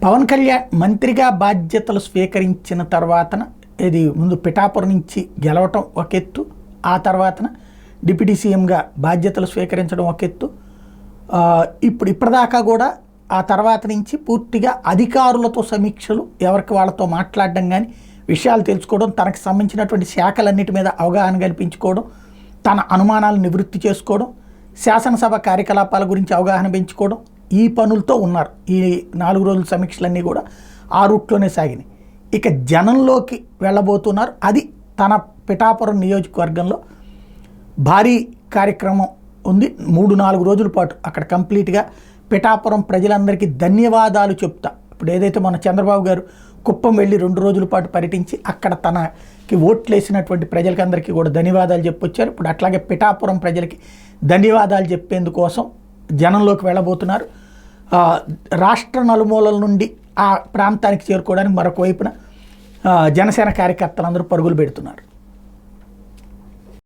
పవన్ కళ్యాణ్ మంత్రిగా బాధ్యతలు స్వీకరించిన తర్వాతన ఇది ముందు పిఠాపురం నుంచి గెలవటం ఒక ఎత్తు, ఆ తర్వాతన డిప్యూటీ సీఎంగా బాధ్యతలు స్వీకరించడం ఒక ఎత్తు. ఇప్పటిదాకా కూడా ఆ తర్వాత నుంచి పూర్తిగా అధికారులతో సమీక్షలు, ఎవరికి వాళ్ళతో మాట్లాడడం కానీ, విషయాలు తెలుసుకోవడం, తనకు సంబంధించినటువంటి శాఖలన్నిటి మీద అవగాహన కల్పించుకోవడం, తన అనుమానాలు నివృత్తి చేసుకోవడం, శాసనసభ కార్యకలాపాల గురించి అవగాహన పెంచుకోవడం, ఈ పనులతో ఉన్నారు. ఈ 4 రోజుల సమీక్షలన్నీ కూడా ఆ రూట్లోనే సాగినాయి. ఇక జనంలోకి వెళ్ళబోతున్నారు. అది తన పిఠాపురం నియోజకవర్గంలో భారీ కార్యక్రమం ఉంది. 3-4 రోజుల పాటు అక్కడ కంప్లీట్గా పిఠాపురం ప్రజలందరికీ ధన్యవాదాలు చెప్తా. ఇప్పుడు ఏదైతే మన చంద్రబాబు గారు కుప్పం వెళ్ళి 2 రోజుల పాటు పర్యటించి అక్కడ తనకి ఓట్లు వేసినటువంటి ప్రజలకి అందరికీ కూడా ధన్యవాదాలు చెప్పొచ్చారు. ఇప్పుడు అట్లాగే పిఠాపురం ప్రజలకి ధన్యవాదాలు చెప్పేందుకోసం జనంలోకి వెళ్ళబోతున్నారు. రాష్ట్ర నలుమూలల నుండి ఆ ప్రాంతానికి చేరుకోవడానికి మరొక వైపున జనసేన కార్యకర్తలందరూ పరుగులు పెడుతున్నారు.